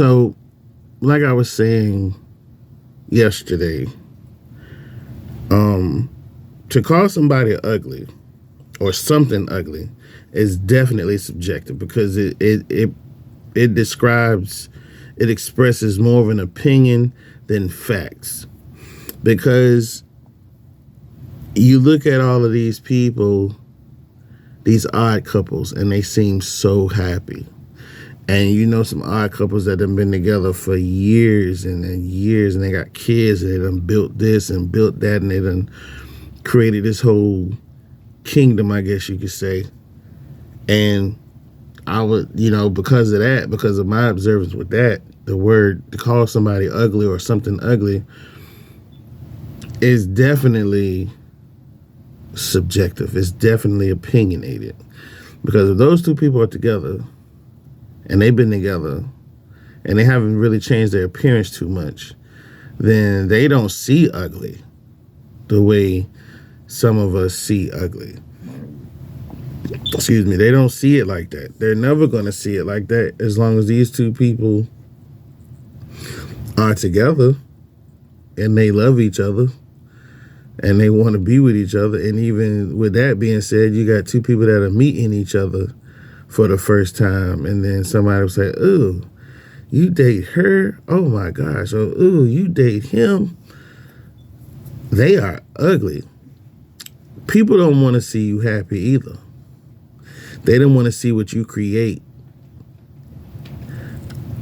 So, like I was saying yesterday, to call somebody ugly or something ugly is definitely subjective because it describes, it expresses more of an opinion than facts. Because you look at all of these people, these odd couples, and they seem so happy. And you know some odd couples that have been together for years and years, and they got kids, and they done built this and built that, and they done created this whole kingdom, I guess you could say. And I would, because of that, because of my observance with that, the word to call somebody ugly or something ugly is definitely subjective. It's definitely opinionated. Because if those two people are together and they've been together and they haven't really changed their appearance too much, then they don't see ugly the way some of us see ugly. Excuse me, they don't see it like that. They're never going to see it like that as long as these two people are together and they love each other and they want to be with each other. And even with that being said, you got two people that are meeting each other for the first time, and then somebody will say, "Ooh, you date her? Oh my gosh!" Or "Ooh, you date him? They are ugly." People don't want to see you happy either. They don't want to see what you create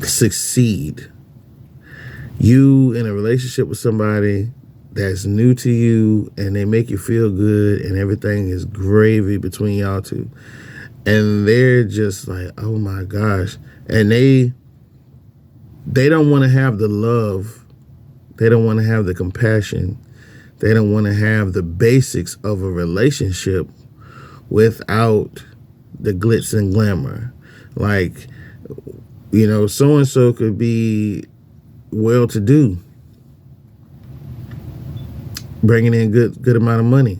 succeed. You in a relationship with somebody that's new to you and they make you feel good and everything is gravy between y'all two. And they're just like, oh my gosh. And they don't want to have the love. They don't want to have the compassion. They don't want to have the basics of a relationship without the glitz and glamour. Like, so-and-so could be well-to-do, bringing in good amount of money,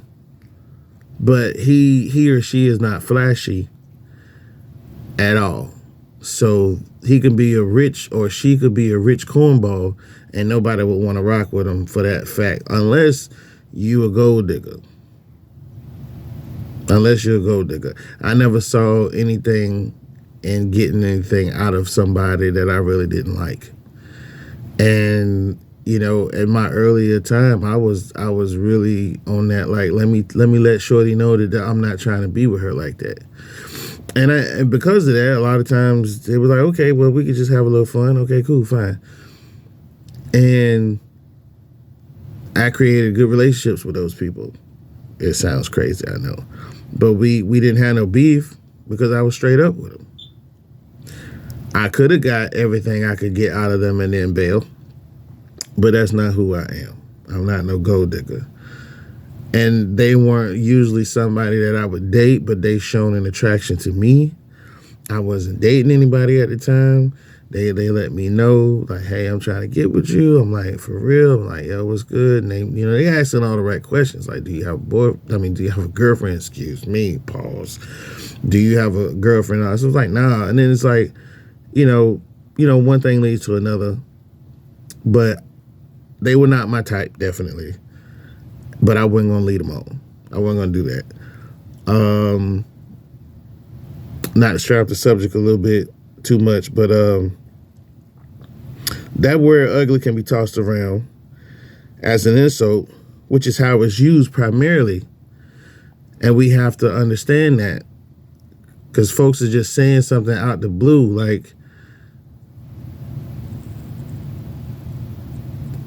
but he or she is not flashy at all. So he can be a rich, or she could be a rich cornball, and nobody would want to rock with him for that fact, unless you a gold digger. Unless you're a gold digger. I never saw anything in getting anything out of somebody that I really didn't like. And in my earlier time, I was really on that, like, let me let Shorty know that I'm not trying to be with her like that. And because of that, a lot of times they were like, okay, well, we could just have a little fun. Okay, cool, fine. And I created good relationships with those people. It sounds crazy, I know. But we didn't have no beef because I was straight up with them. I could have got everything I could get out of them and then bail. But that's not who I am. I'm not no gold digger. And they weren't usually somebody that I would date, but they shown an attraction to me. I wasn't dating anybody at the time. They let me know, like, hey, I'm trying to get with you. I'm like, for real? I'm like, yo, what's good? And they asking all the right questions. Like, do you have a girlfriend? Excuse me, pause. Do you have a girlfriend? I was like, nah. And then it's like, one thing leads to another. But they were not my type, definitely. But I wasn't going to lead them on. I wasn't going to do that. Not to strap the subject a little bit too much, but that word ugly can be tossed around as an insult, which is how it's used primarily. And we have to understand that, because folks are just saying something out the blue, like,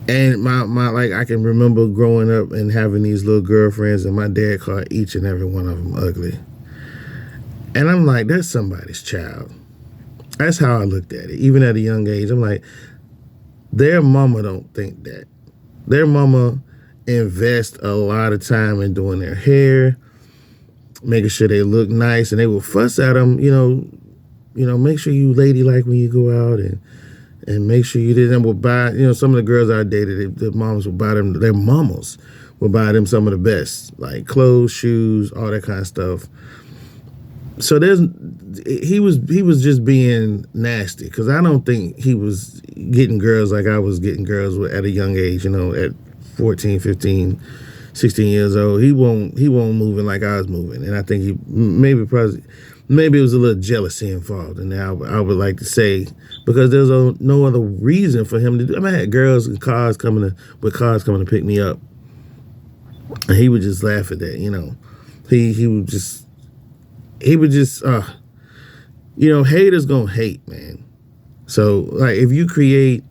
and my I can remember growing up and having these little girlfriends, and my dad called each and every one of them ugly. And I'm like, that's somebody's child. That's how I looked at it. Even at a young age, I'm like, their mama don't think that. Their mama invest a lot of time in doing their hair, making sure they look nice, and they will fuss at them, make sure you ladylike when you go out, and make sure you didn't will buy, some of the girls I dated, the moms would buy them, their mamas would buy them some of the best, like clothes, shoes, all that kind of stuff. So he was just being nasty because I don't think he was getting girls like I was getting girls at a young age, at 14, 15, 16 years old. He won't moving like I was moving, and I think he maybe it was a little jealousy involved, and I would like to say because there's no other reason for him to do. I mean, I had girls and cars coming to pick me up, and he would just laugh at that. He would just haters gonna hate, man. So like if you create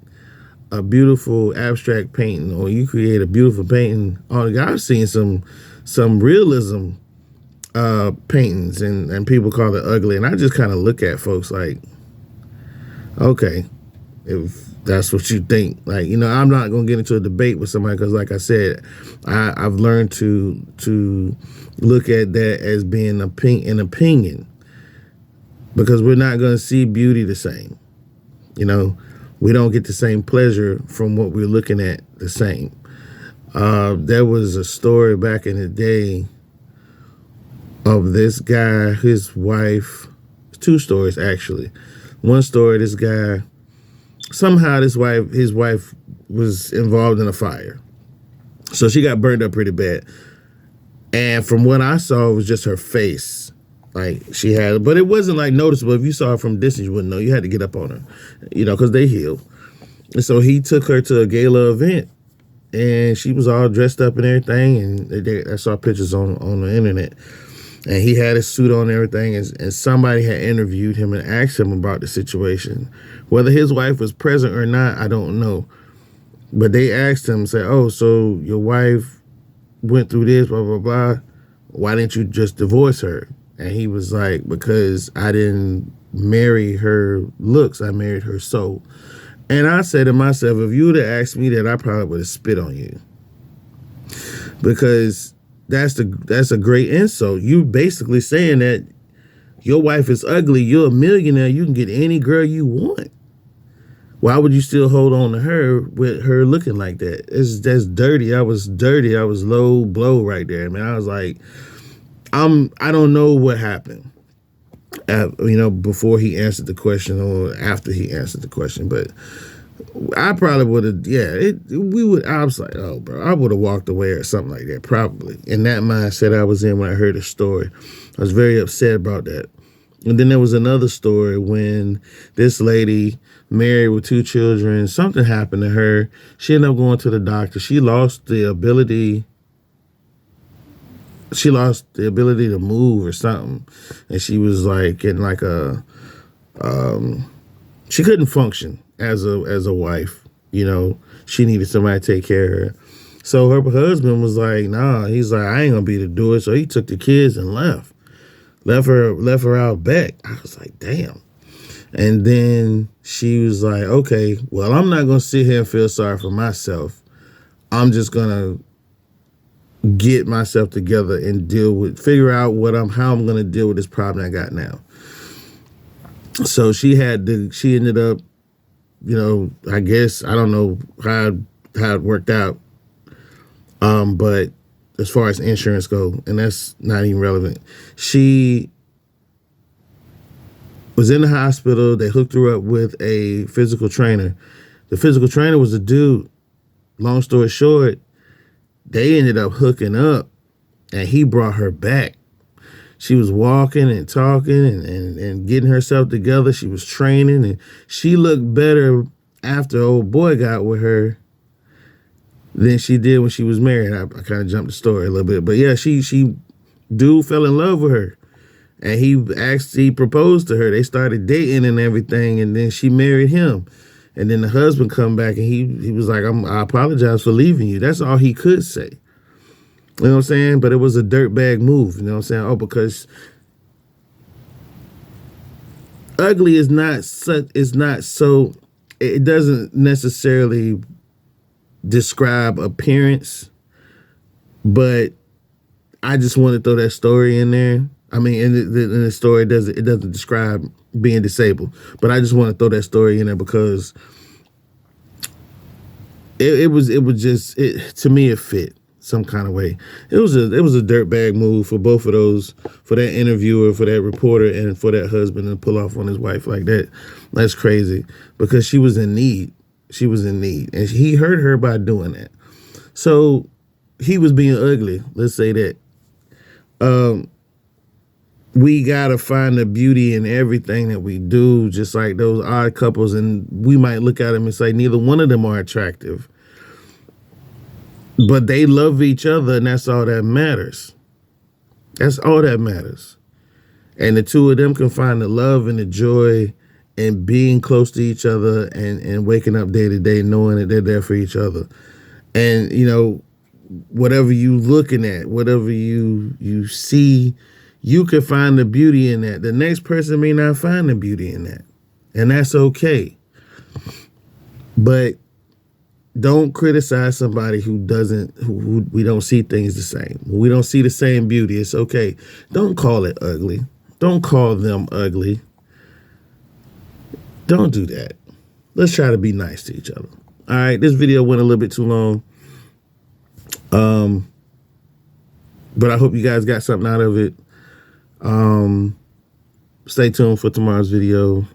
a beautiful abstract painting or you create a beautiful painting, I've seen some realism paintings and people call it ugly, and I just kind of look at folks like, okay, if that's what you think, like, I'm not gonna get into a debate with somebody because, like I said, I've learned to look at that as being an opinion because we're not gonna see beauty the same. We don't get the same pleasure from what we're looking at the same. There was a story back in the day of this guy, his wife, two stories actually. One story, this guy, somehow his wife was involved in a fire. So she got burned up pretty bad. And from what I saw, it was just her face. Like but it wasn't like noticeable. If you saw her from distance, you wouldn't know. You had to get up on her, because they heal. And so he took her to a gala event, and she was all dressed up and everything. And I saw pictures on the internet. And he had his suit on and everything. And somebody had interviewed him and asked him about the situation. Whether his wife was present or not, I don't know. But they asked him, say, oh, so your wife went through this, blah, blah, blah. Why didn't you just divorce her? And he was like, because I didn't marry her looks, I married her soul. And I said to myself, if you would have asked me that, I probably would have spit on you. Because that's a great insult. You basically saying that your wife is ugly, you're a millionaire, you can get any girl you want. Why would you still hold on to her with her looking like that? That's dirty. I was dirty. I was low blow right there, man. I was like, I don't know what happened, before he answered the question or after he answered the question, but I probably would have, I was like, oh, bro, I would have walked away or something like that, probably. In that mindset I was in when I heard the story. I was very upset about that. And then there was another story when this lady married with 2 children, something happened to her. She ended up going to the doctor. She lost the ability to move or something. And she was like in like she couldn't function as a wife, she needed somebody to take care of her. So her husband was like, nah, he's like, I ain't gonna be able to do it. So he took the kids and left her out back. I was like, damn. And then she was like, okay, well, I'm not gonna sit here and feel sorry for myself. I'm just gonna get myself together and figure out how I'm gonna deal with this problem I got now. So she ended up, I guess, I don't know how it worked out. But as far as insurance go, and that's not even relevant, she was in the hospital. They hooked her up with a physical trainer. The physical trainer was a dude. Long story short, they ended up hooking up, and he brought her back. She was walking and talking and getting herself together. She was training, and she looked better after old boy got with her than she did when she was married. I kind of jumped the story a little bit, but yeah, dude fell in love with her, and he proposed to her. They started dating and everything, and then she married him. And then the husband come back, and he was like, I apologize for leaving you. That's all he could say. You know what I'm saying? But it was a dirtbag move. You know what I'm saying? Oh, because ugly is not so. It doesn't necessarily describe appearance, but I just want to throw that story in there. I mean, in the story, it doesn't describe being disabled, but I just want to throw that story in there because it was just to me it fit. some kind of way. It was a dirtbag move for both of those, for that interviewer, for that reporter, and for that husband to pull off on his wife like that. That's crazy because she was in need. She was in need, and he hurt her by doing that. So he was being ugly. Let's say that. We gotta find the beauty in everything that we do, just like those odd couples. And we might look at them and say neither one of them are attractive, but they love each other, and that's all that matters. That's all that matters. And the two of them can find the love and the joy in being close to each other and waking up day to day knowing that they're there for each other. And, you know, whatever you looking at, whatever you see, you can find the beauty in that. The next person may not find the beauty in that. And that's okay. But don't criticize somebody who we don't see things the same. We don't see the same beauty. It's okay. Don't call it ugly. Don't call them ugly. Don't do that. Let's try to be nice to each other. All right, this video went a little bit too long. But I hope you guys got something out of it. Stay tuned for tomorrow's video.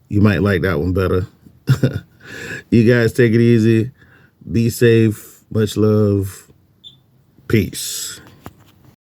You might like that one better. You guys take it easy. Be safe. Much love. Peace.